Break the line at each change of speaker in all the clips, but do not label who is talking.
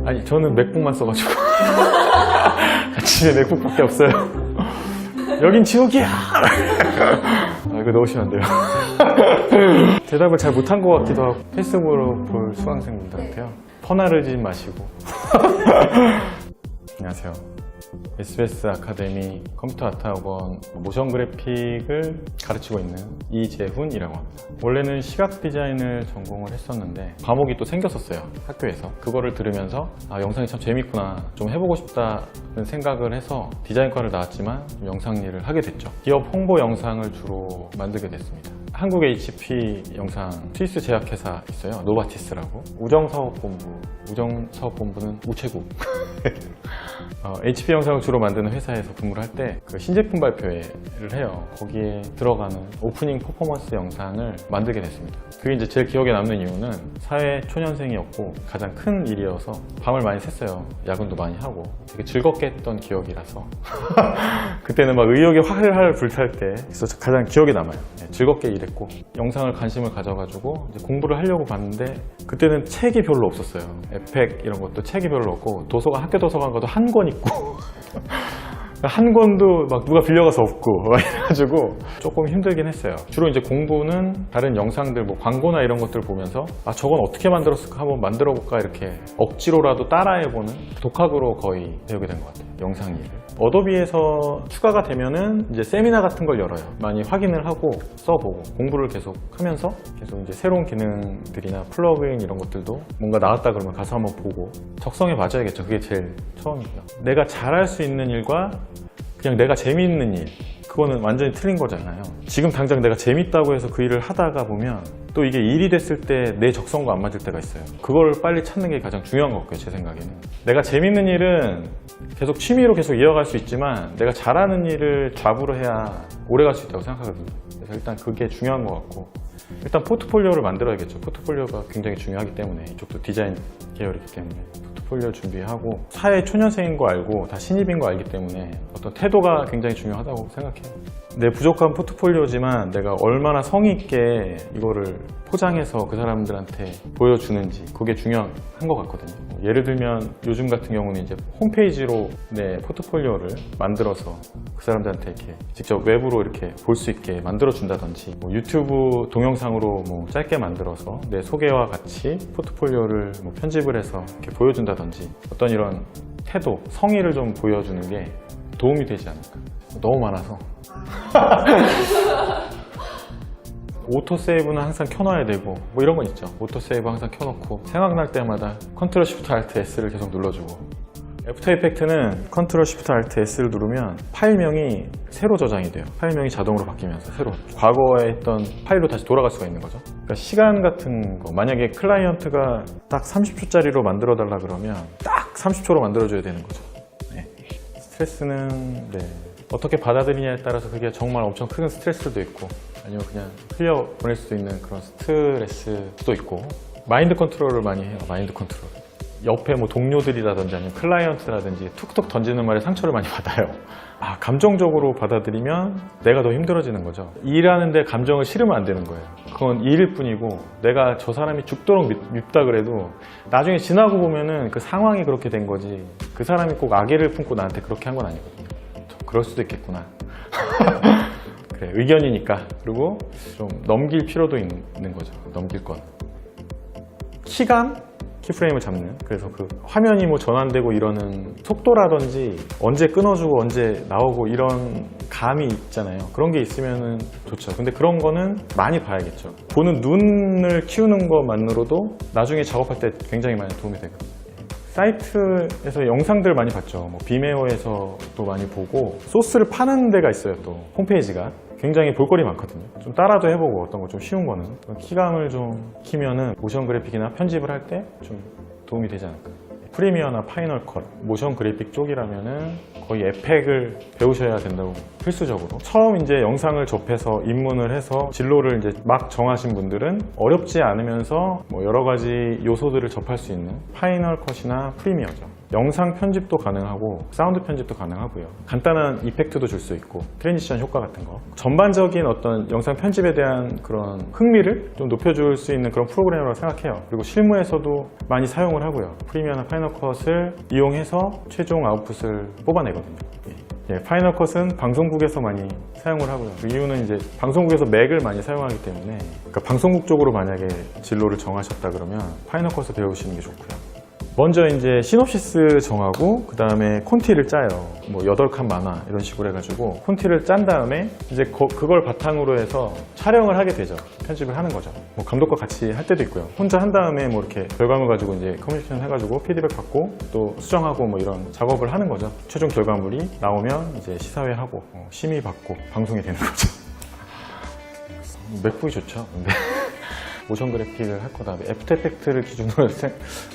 아니 저는 맥북만 써가지고 집에 맥북밖에 없어요. 여긴 지옥이야. 이거 넣으시면 안 돼요. 대답을 잘 못한 것 같기도 하고. 페이스북으로 볼 수강생분들한테요, 퍼나르지 마시고. 안녕하세요. SBS 아카데미 컴퓨터 아트학원 모션 그래픽을 가르치고 있는 이재훈이라고 합니다. 원래는 시각 디자인을 전공을 했었는데 과목이 또 생겼었어요, 학교에서. 그거를 들으면서 아, 영상이 참 재밌구나, 좀 해보고 싶다는 생각을 해서 디자인과를 나왔지만 영상 일을 하게 됐죠. 기업 홍보 영상을 주로 만들게 됐습니다. 한국 HP 영상 스위스 제약회사 있어요, 노바티스라고. 우정사업본부는 우체국. HP 영상을 주로 만드는 회사에서 근무를 할 때 그 신제품 발표회를 해요. 거기에 들어가는 오프닝 퍼포먼스 영상을 만들게 됐습니다. 그게 이제 제일 기억에 남는 이유는 사회 초년생이었고 가장 큰 일이어서 밤을 많이 샜어요. 야근도 많이 하고 되게 즐겁게 했던 기억이라서 그때는 막 의욕이 활활 불탈 때 그래서 가장 기억에 남아요. 즐겁게 일했고 영상을 관심을 가져가지고 이제 공부를 하려고 봤는데 그때는 책이 별로 없었어요. 에펙 이런 것도 책이 별로 없고 도서관, 학교 도서관 가도 한 권 있고 한 권도 막 누가 빌려가서 없고 막 이래가지고 조금 힘들긴 했어요. 주로 이제 공부는 다른 영상들, 뭐 광고나 이런 것들 보면서 아, 저건 어떻게 만들었을까, 한번 만들어 볼까, 이렇게 억지로라도 따라해보는 독학으로 거의 배우게 된 것 같아요, 영상 일을. 어도비에서 추가가 되면은 이제 세미나 같은 걸 열어요. 많이 확인을 하고 써보고 공부를 계속 하면서 계속 이제 새로운 기능들이나 플러그인 이런 것들도 뭔가 나왔다 그러면 가서 한번 보고 적성에 맞아야겠죠. 그게 제일 처음이고요. 내가 잘할 수 있는 일과 그냥 내가 재미있는 일, 그거는 완전히 틀린 거잖아요. 지금 당장 내가 재밌다고 해서 그 일을 하다가 보면 또 이게 일이 됐을 때 내 적성과 안 맞을 때가 있어요. 그걸 빨리 찾는 게 가장 중요한 것 같고요, 제 생각에는. 내가 재밌는 일은 계속 취미로 계속 이어갈 수 있지만 내가 잘하는 일을 잡으로 해야 오래 갈 수 있다고 생각하거든요. 그래서 일단 그게 중요한 것 같고, 일단 포트폴리오를 만들어야겠죠. 포트폴리오가 굉장히 중요하기 때문에, 이쪽도 디자인 계열이기 때문에 포트폴리오 준비하고, 사회 초년생인 거 알고 다 신입인 거 알기 때문에 어떤 태도가 굉장히 중요하다고 생각해요. 내 부족한 포트폴리오지만 내가 얼마나 성의 있게 이거를 포장해서 그 사람들한테 보여주는지, 그게 중요한 것 같거든요. 예를 들면 요즘 같은 경우는 이제 홈페이지로 내 포트폴리오를 만들어서 그 사람들한테 이렇게 직접 외부로 이렇게 볼 수 있게 만들어 준다든지, 뭐 유튜브 동영상으로 뭐 짧게 만들어서 내 소개와 같이 포트폴리오를 뭐 편집을 해서 이렇게 보여준다든지, 어떤 이런 태도, 성의를 좀 보여주는 게 도움이 되지 않을까. 너무 많아서 오토세이브는 항상 켜놔야 되고 뭐 이런 건 있죠. 오토세이브 항상 켜놓고 생각날 때마다 컨트롤 쉬프트 알트 S를 계속 눌러주고, 애프터 이펙트는 컨트롤 쉬프트 알트 S를 누르면 파일명이 새로 저장이 돼요. 파일명이 자동으로 바뀌면서 새로 과거에 했던 파일로 다시 돌아갈 수가 있는 거죠. 그러니까 시간 같은 거, 만약에 클라이언트가 딱 30초짜리로 만들어 달라 그러면 딱 30초로 만들어줘야 되는 거죠. 네. 스트레스는 어떻게 받아들이냐에 따라서 그게 정말 엄청 큰 스트레스도 있고, 아니면 그냥 흘려 보낼 수도 있는 그런 스트레스도 있고. 마인드 컨트롤을 많이 해요. 마인드 컨트롤. 옆에 뭐 동료들이라든지 아니면 클라이언트라든지 툭툭 던지는 말에 상처를 많이 받아요. 아, 감정적으로 받아들이면 내가 더 힘들어지는 거죠. 일하는데 감정을 실으면 안 되는 거예요. 그건 일일 뿐이고, 내가 저 사람이 죽도록 밉다 그래도 나중에 지나고 보면은 그 상황이 그렇게 된 거지, 그 사람이 꼭 악의를 품고 나한테 그렇게 한 건 아니거든요. 그럴 수도 있겠구나. 그래, 의견이니까. 그리고 좀 넘길 필요도 있는 거죠. 넘길 건. 키감? 키프레임을 잡는. 그래서 그 화면이 뭐 전환되고 이러는 속도라든지 언제 끊어주고 언제 나오고 이런 감이 있잖아요. 그런 게 있으면 좋죠. 근데 그런 거는 많이 봐야겠죠. 보는 눈을 키우는 것만으로도 나중에 작업할 때 굉장히 많이 도움이 되거든요. 사이트에서 영상들 많이 봤죠. 뭐 비메오에서도 많이 보고, 소스를 파는 데가 있어요. 또 홈페이지가 굉장히 볼거리 많거든요. 좀 따라도 해보고, 어떤 거 좀 쉬운 거는 키감을 좀 키면은 모션 그래픽이나 편집을 할 때 좀 도움이 되지 않을까. 프리미어나 파이널 컷, 모션 그래픽 쪽이라면은 거의 에펙을 배우셔야 된다고, 필수적으로. 처음 이제 영상을 접해서 입문을 해서 진로를 이제 막 정하신 분들은 어렵지 않으면서 뭐 여러 가지 요소들을 접할 수 있는 파이널 컷이나 프리미어죠. 영상 편집도 가능하고 사운드 편집도 가능하고요. 간단한 이펙트도 줄 수 있고 트랜지션 효과 같은 거. 전반적인 어떤 영상 편집에 대한 그런 흥미를 좀 높여줄 수 있는 그런 프로그램이라고 생각해요. 그리고 실무에서도 많이 사용을 하고요. 프리미어나 파이널 컷을 이용해서 최종 아웃풋을 뽑아내거든요. 예, 파이널 컷은 방송국에서 많이 사용을 하고요. 그 이유는 이제 방송국에서 맥을 많이 사용하기 때문에, 그러니까 방송국 쪽으로 만약에 진로를 정하셨다 그러면 파이널 컷을 배우시는 게 좋고요. 먼저 이제 시놉시스 정하고 그 다음에 콘티를 짜요. 뭐 8칸 만화 이런 식으로 해가지고 콘티를 짠 다음에 이제 그걸 바탕으로 해서 촬영을 하게 되죠. 편집을 하는 거죠. 뭐 감독과 같이 할 때도 있고요. 혼자 한 다음에 뭐 이렇게 결과물 가지고 이제 커뮤니케이션 해가지고 피드백 받고 또 수정하고 뭐 이런 작업을 하는 거죠. 최종 결과물이 나오면 이제 시사회하고 심의 받고 방송이 되는 거죠. 맥북이 좋죠. 근데 모션 그래픽을 할 거다. 애프터 이펙트를 기준으로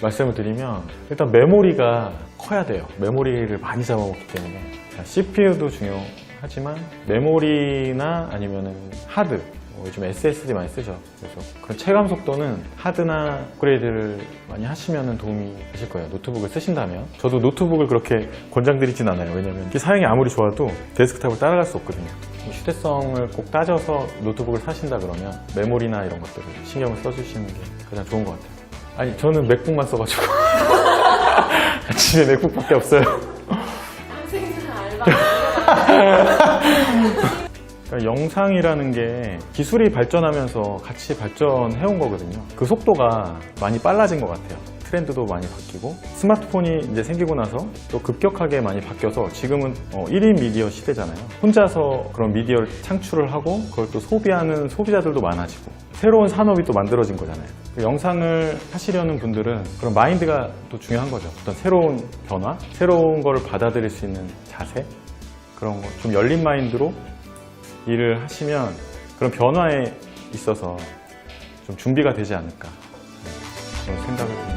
말씀을 드리면 일단 메모리가 커야 돼요. 메모리를 많이 잡아먹기 때문에 CPU도 중요하지만 메모리나 아니면은 하드, 요즘 SSD 많이 쓰죠. 그래서 그런 체감 속도는 하드나 업그레이드를 많이 하시면 도움이 되실 거예요. 노트북을 쓰신다면. 저도 노트북을 그렇게 권장드리진 않아요. 왜냐면 사양이 아무리 좋아도 데스크탑을 따라갈 수 없거든요. 휴대성을 꼭 따져서 노트북을 사신다 그러면 메모리나 이런 것들을 신경을 써주시는 게 가장 좋은 것 같아요. 아니, 저는 맥북만 써가지고 집에 맥북밖에 없어요.
학생들 알바.
그러니까 영상이라는 게 기술이 발전하면서 같이 발전해온 거거든요. 그 속도가 많이 빨라진 것 같아요. 트렌드도 많이 바뀌고 스마트폰이 이제 생기고 나서 또 급격하게 많이 바뀌어서 지금은 1인 미디어 시대잖아요. 혼자서 그런 미디어를 창출을 하고 그걸 또 소비하는 소비자들도 많아지고 새로운 산업이 또 만들어진 거잖아요. 영상을 하시려는 분들은 그런 마인드가 또 중요한 거죠. 어떤 새로운 변화, 새로운 거를 받아들일 수 있는 자세, 그런 거 좀 열린 마인드로 일을 하시면 그런 변화에 있어서 좀 준비가 되지 않을까 그런 생각을 듭니다.